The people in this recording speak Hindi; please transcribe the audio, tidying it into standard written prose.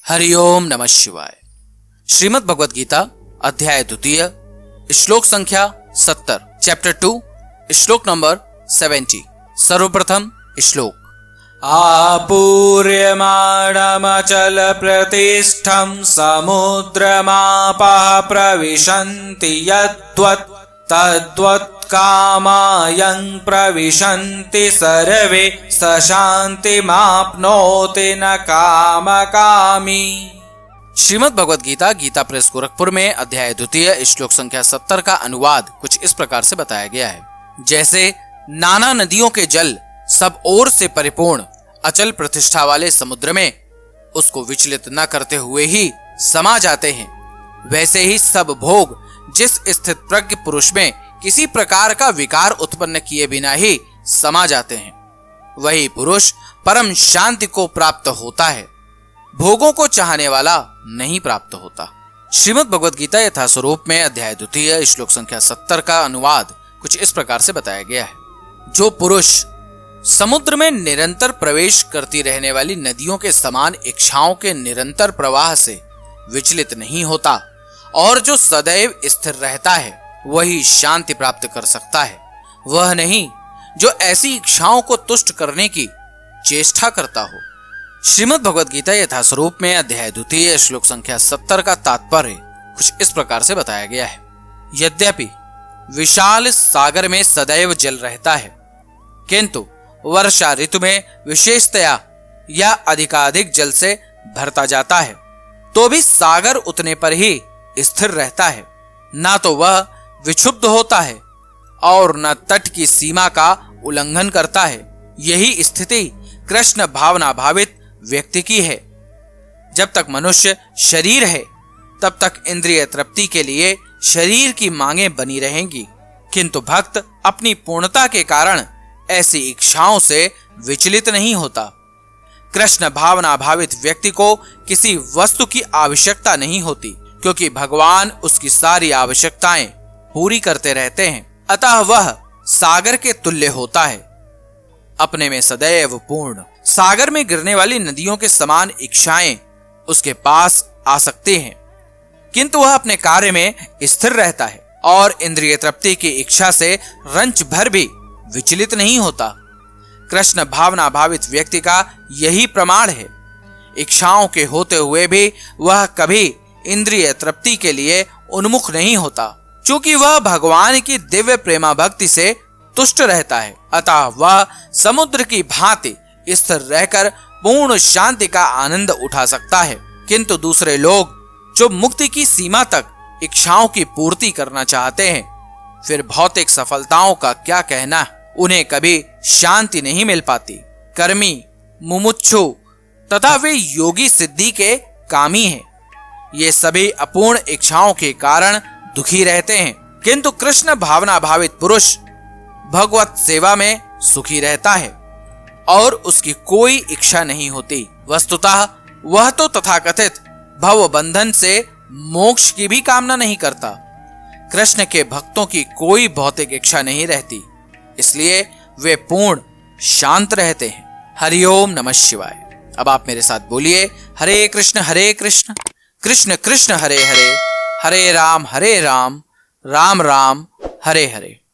हरिओम नमः शिवाय। श्रीमद् भगवद गीता अध्याय 2 श्लोक संख्या 70 चैप्टर 2 श्लोक नंबर 70। सर्वप्रथम श्लोक। आपूर्यमाणमचल प्रतिष्ठं समुद्रमापः प्रविशन्ति यद्वत् तद्वत् कामायं प्रविशन्ति सर्वे स शान्तिमाप्नोति न कामकामी। श्रीमद् भगवद गीता गीता प्रेस गोरखपुर में अध्याय 2 श्लोक संख्या 70 का अनुवाद कुछ इस प्रकार से बताया गया है। जैसे नाना नदियों के जल सब ओर से परिपूर्ण अचल प्रतिष्ठा वाले समुद्र में उसको विचलित न करते हुए ही समा जाते हैं, वैसे ही सब भोग जिस स्थित प्रज्ञ पुरुष में किसी प्रकार का विकार उत्पन्न किए बिना ही समा जाते हैं, वही पुरुष परम शांति को प्राप्त होता है। भोगों को चाहने वाला नहीं प्राप्त होता। श्रीमद् भगवद गीता यथा स्वरूप में अध्याय 2 श्लोक संख्या 70 का अनुवाद कुछ इस प्रकार से बताया गया है। जो पुरुष समुद्र में निरंतर प्रवेश करती रहने वाली नदियों के समान इच्छाओं के निरंतर प्रवाह से विचलित नहीं होता और जो सदैव स्थिर रहता है, वही शांति प्राप्त कर सकता है। वह नहीं जो ऐसी इच्छाओं को तुष्ट करने की चेष्टा करता हो। श्रीमद् भगवद गीता यथा स्वरूप में अध्याय 2 श्लोक संख्या 70 का तात्पर्य कुछ इस प्रकार से बताया गया है। यद्यपि विशाल सागर में सदैव जल रहता है, किंतु वर्षा ऋतु में विशेषतया या अधिकाधिक जल से भरता जाता है, तो भी सागर उतने पर ही स्थिर रहता है। ना तो वह विक्षुब्ध होता है और न तट की सीमा का उल्लंघन करता है। यही स्थिति कृष्ण भावना भावित व्यक्ति की है। जब तक मनुष्य शरीर है, तब तक इंद्रिय तृप्ति के लिए शरीर की मांगें बनी रहेंगी, किंतु भक्त अपनी पूर्णता के कारण ऐसी इच्छाओं से विचलित नहीं होता। कृष्ण भावना भावित व्यक्ति को किसी वस्तु की आवश्यकता नहीं होती, क्योंकि भगवान उसकी सारी आवश्यकताएं पूरी करते रहते हैं। अतः वह सागर के तुल्य होता है, अपने में सदैव पूर्ण। सागर में गिरने वाली नदियों के समान इच्छाएं उसके पास आ सकती हैं, किंतु वह अपने कार्य में स्थिर रहता है और इंद्रिय तृप्ति की इच्छा से रंच भर भी विचलित नहीं होता। कृष्ण भावना भावित व्यक्ति का यही प्रमाण है। इच्छाओं के होते हुए भी वह कभी इंद्रिय तृप्ति के लिए उन्मुख नहीं होता, चूंकि वह भगवान की दिव्य प्रेमा भक्ति से तुष्ट रहता है। अतः वह समुद्र की भांति स्थिर रहकर पूर्ण शांति का आनंद उठा सकता है। किंतु दूसरे लोग जो मुक्ति की सीमा तक इच्छाओं की पूर्ति करना चाहते हैं, फिर भौतिक सफलताओं का क्या कहना, उन्हें कभी शांति नहीं मिल पाती। कर्मी, मुमुक्षु तथा वे योगी सिद्धि के कामी हैं। ये सभी अपूर्ण इच्छाओं के कारण दुखी रहते हैं, किंतु कृष्ण भावना भावित पुरुष भगवत सेवा में सुखी रहता है और उसकी कोई इच्छा नहीं होती। वस्तुतः वह तो तथाकथित भव बंधन से मोक्ष की भी कामना नहीं करता। कृष्ण के भक्तों की कोई भौतिक इच्छा नहीं रहती, इसलिए वे पूर्ण शांत रहते हैं। हरिओम नमः शिवाय। अब आप मेरे साथ बोलिए, हरे कृष्ण कृष्ण कृष्ण हरे हरे, हरे राम राम राम हरे हरे।